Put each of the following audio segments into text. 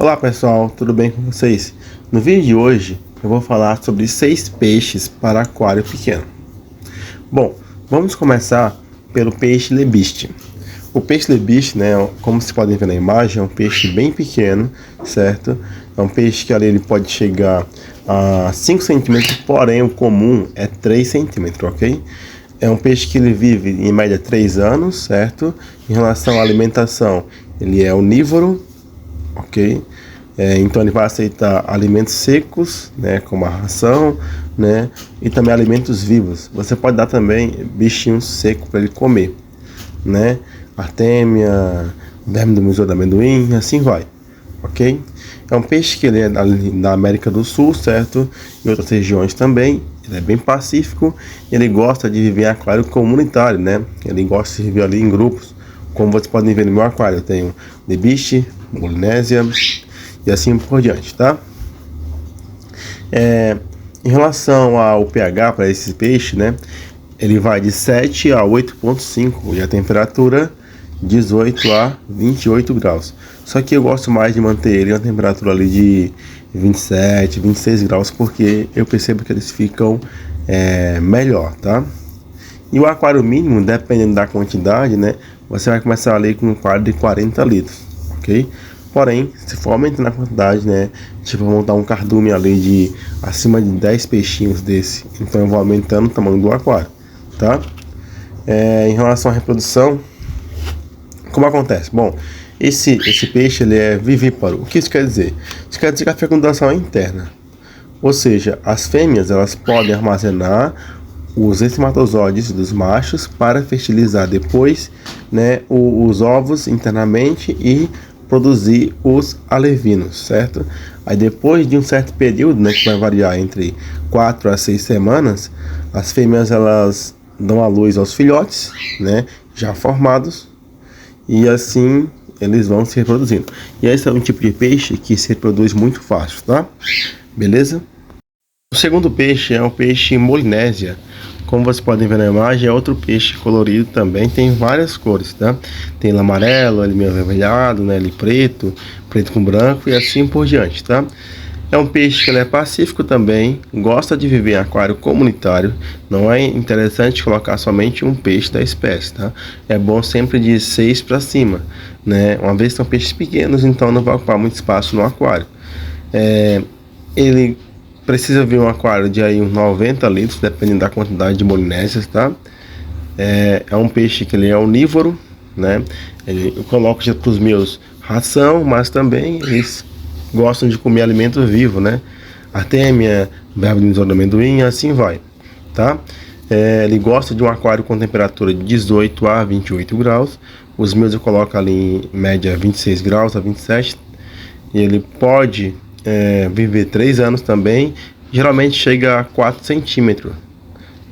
Olá pessoal, tudo bem com vocês? No vídeo de hoje eu vou falar sobre 6 peixes para aquário pequeno. Bom, vamos começar pelo peixe lebiste. O peixe lebiste, né, como vocês podem ver na imagem, é um peixe bem pequeno, certo? É um peixe que ali ele pode chegar a 5 centímetros, porém o comum é 3 centímetros, ok? É um peixe que ele vive em média 3 anos, certo? Em relação à alimentação, ele é onívoro, ok? Então ele vai aceitar alimentos secos, né, como a ração, né, e também alimentos vivos. Você pode dar também bichinhos secos para ele comer, né? Artêmia, verme do museu do amendoim, assim vai, ok? É um peixe que ele é da América do Sul, certo? Em outras regiões também. Ele é bem pacífico. Ele gosta de viver em aquário comunitário, né? Ele gosta de viver ali em grupos. Como vocês podem ver no meu aquário, eu tenho lebiste, molinésia e assim por diante, tá? Em relação ao pH para esse peixe, né? Ele vai de 7 a 8,5 e a temperatura 18 a 28 graus. Só que eu gosto mais de manter ele a temperatura ali de 27, 26 graus, porque eu percebo que eles ficam melhor, tá? E o aquário mínimo, dependendo da quantidade, né? Você vai começar ali com um aquário de 40 litros, ok? Porém, se for aumentando a quantidade, né? Tipo, eu vou montar um cardume ali de acima de 10 peixinhos desse. Então eu vou aumentando o tamanho do aquário, tá? Em relação à reprodução, como acontece? Bom, esse peixe ele é vivíparo. O que isso quer dizer? Isso quer dizer que a fecundação é interna. Ou seja, as fêmeas elas podem armazenar os espermatozoides dos machos para fertilizar depois, né, os ovos internamente e produzir os alevinos, certo? Aí depois de um certo período, né, que vai variar entre 4 a 6 semanas, as fêmeas elas dão à luz aos filhotes, né, já formados, e assim eles vão se reproduzindo. E esse é um tipo de peixe que se reproduz muito fácil, tá? Beleza? O segundo peixe é o peixe molinésia. Como vocês podem ver na imagem, é outro peixe colorido também, tem várias cores, tá? Tem ele amarelo, ele meio avermelhado, né? Ele preto, preto com branco e assim por diante, tá? É um peixe que ele é pacífico também, gosta de viver em aquário comunitário. Não é interessante colocar somente um peixe da espécie, tá? É bom sempre de 6 para cima, né? Uma vez que são peixes pequenos, então não vai ocupar muito espaço no aquário. Ele precisa vir um aquário de aí uns 90 litros, dependendo da quantidade de molinésias, tá? É um peixe que ele é onívoro, né? Eu coloco já para os meus ração, mas também eles gostam de comer alimento vivo, né? Artêmia, verme do museu do amendoim, assim vai, tá? Ele gosta de um aquário com temperatura de 18 a 28 graus. Os meus eu coloco ali em média 26 graus a 27. E ele pode viver 3 anos também. Geralmente chega a 4 centímetros,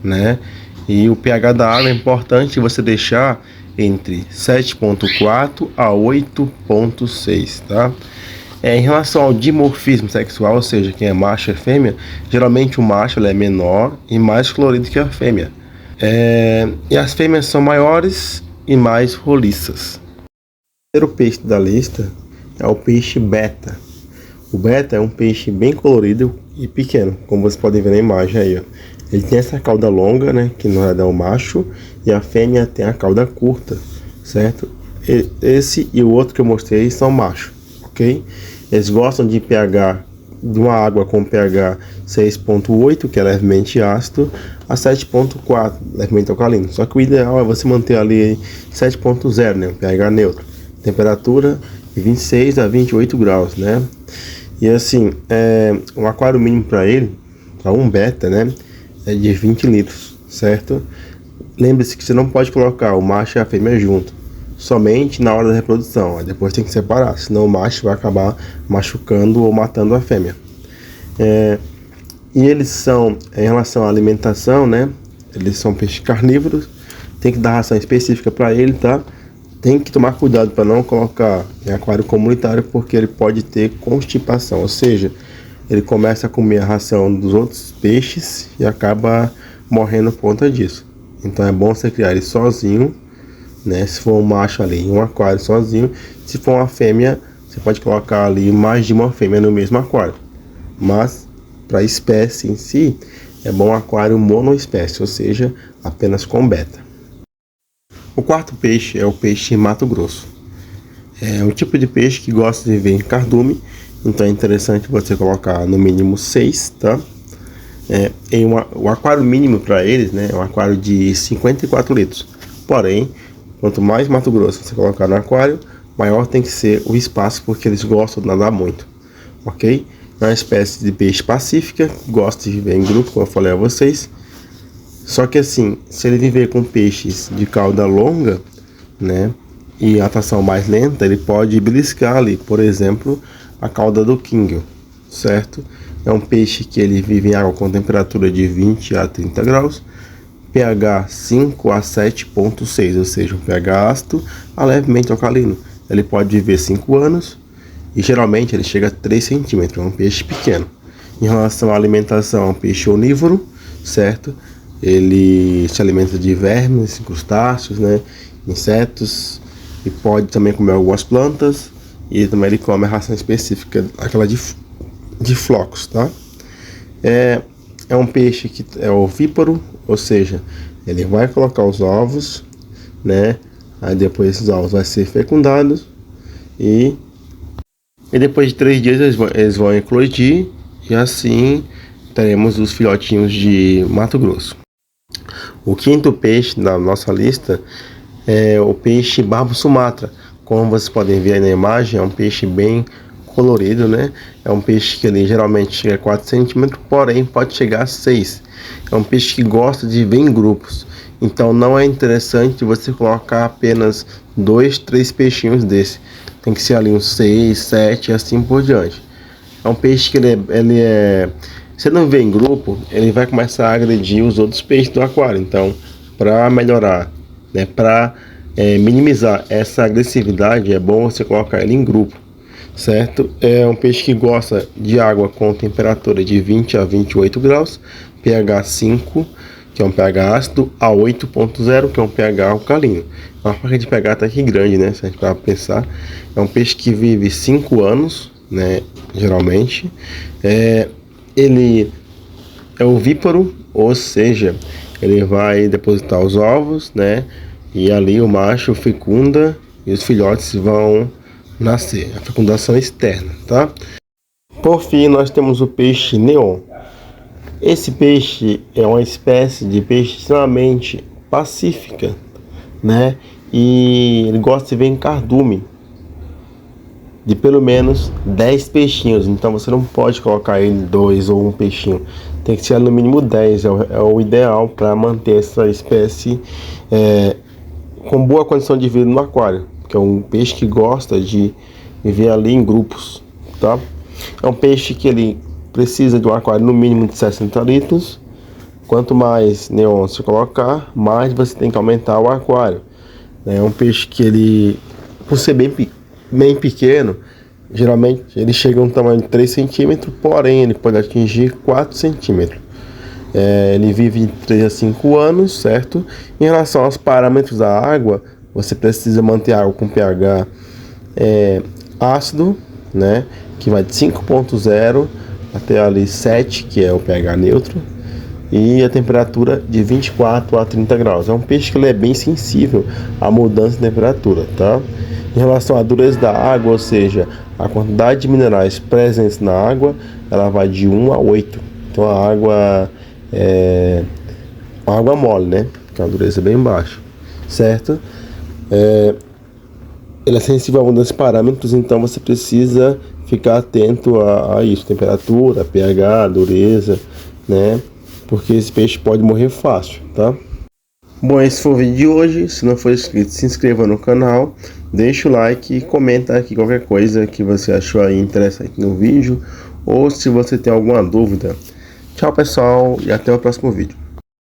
né? E o pH da água é importante você deixar entre 7,4 a 8,6, tá? Em relação ao dimorfismo sexual, ou seja, quem é macho e fêmea, geralmente o macho ele é menor e mais colorido que a fêmea. E as fêmeas são maiores e mais roliças. O terceiro peixe da lista é o peixe beta. O beta é um peixe bem colorido e pequeno, como vocês podem ver na imagem aí, ó. Ele tem essa cauda longa, né, que não é o macho, e a fêmea tem a cauda curta, certo? Esse e o outro que eu mostrei são machos, ok? Eles gostam de pH, de uma água com pH 6,8, que é levemente ácido, a 7,4, levemente alcalino. Só que o ideal é você manter ali 7,0, né, pH neutro. Temperatura de 26 a 28 graus, né? E assim, o aquário mínimo para ele, para um beta, né, é de 20 litros, certo? Lembre-se que você não pode colocar o macho e a fêmea junto, somente na hora da reprodução. Aí depois tem que separar, senão o macho vai acabar machucando ou matando a fêmea. E eles são, em relação à alimentação, né, eles são peixes carnívoros, tem que dar ração específica para ele, tá? Tem que tomar cuidado para não colocar em aquário comunitário, porque ele pode ter constipação, ou seja, ele começa a comer a ração dos outros peixes e acaba morrendo por conta disso. Então é bom você criar ele sozinho, né? Se for um macho ali em um aquário sozinho, se for uma fêmea, você pode colocar ali mais de uma fêmea no mesmo aquário. Mas para a espécie em si, é bom aquário monoespécie, ou seja, apenas com beta. O quarto peixe é o peixe Mato Grosso. É um tipo de peixe que gosta de viver em cardume, então é interessante você colocar no mínimo 6, tá? O aquário mínimo para eles, né, é um aquário de 54 litros. Porém, quanto mais Mato Grosso você colocar no aquário, maior tem que ser o espaço, porque eles gostam de nadar muito, ok? É uma espécie de peixe pacífica, gosta de viver em grupo, como eu falei a vocês. Só que assim, se ele viver com peixes de cauda longa, né, e atração mais lenta, ele pode beliscar ali, por exemplo, a cauda do king, certo? É um peixe que ele vive em água com temperatura de 20 a 30 graus, pH 5 a 7,6, ou seja, um pH ácido a levemente alcalino. Ele pode viver 5 anos e geralmente ele chega a 3 centímetros, é um peixe pequeno. Em relação à alimentação, é um peixe onívoro, certo? Ele se alimenta de vermes, crustáceos, né, insetos, e pode também comer algumas plantas, e também ele come a ração específica, aquela de flocos, tá? É um peixe que é ovíparo, ou seja, ele vai colocar os ovos, né? Aí depois esses ovos vão ser fecundados e depois de 3 dias eles vão eclodir e assim teremos os filhotinhos de Mato Grosso. O quinto peixe da nossa lista é o peixe Barbo Sumatra. Como vocês podem ver aí na imagem, é um peixe bem colorido, né? É um peixe que ele geralmente chega a 4 centímetros, porém pode chegar a 6. É um peixe que gosta de viver em grupos. Então não é interessante você colocar apenas 2, 3 peixinhos desse. Tem que ser ali uns 6, 7 e assim por diante. É um peixe que se não viver em grupo, ele vai começar a agredir os outros peixes do aquário. Então, para melhorar, né, para minimizar essa agressividade, é bom você colocar ele em grupo, certo? É um peixe que gosta de água com temperatura de 20 a 28 graus, pH 5, que é um pH ácido, a 8,0, que é um pH alcalino. Uma faixa de pH até que grande, né? Se a gente vai pensar, é um peixe que vive 5 anos, né? Geralmente, ele é ovíparo, ou seja, ele vai depositar os ovos, né? E ali o macho fecunda e os filhotes vão nascer. A fecundação externa, tá? Por fim, nós temos o peixe neon. Esse peixe é uma espécie de peixe extremamente pacífica, né? E ele gosta de viver em cardume de pelo menos 10 peixinhos. Então você não pode colocar ele 2 ou 1 peixinho. Tem que ser no mínimo 10. É o ideal para manter essa espécie com boa condição de vida no aquário. Que é um peixe que gosta de viver ali em grupos, tá? É um peixe que ele precisa de um aquário no mínimo de 60 litros. Quanto mais neon você colocar, mais você tem que aumentar o aquário. É um peixe que ele, por ser bem pequeno, geralmente ele chega a um tamanho de 3 centímetros, porém ele pode atingir 4 centímetros. Ele vive de 3 a 5 anos, certo? Em relação aos parâmetros da água, você precisa manter a água com pH ácido, né? Que vai de 5,0 até ali 7, que é o pH neutro, e a temperatura de 24 a 30 graus. É um peixe que ele é bem sensível à mudança de temperatura, tá? Em relação à dureza da água, ou seja, a quantidade de minerais presentes na água, ela vai de 1 a 8. Então a água é uma água mole, né? Que é uma dureza bem baixa, certo? Ele é sensível a mudança de parâmetros, então você precisa ficar atento a isso, temperatura, pH, dureza, né? Porque esse peixe pode morrer fácil, tá? Bom, esse foi o vídeo de hoje. Se não for inscrito, se inscreva no canal, deixa o like e comenta aqui qualquer coisa que você achou aí interessante no vídeo, ou se você tem alguma dúvida. Tchau, pessoal, e até o próximo vídeo.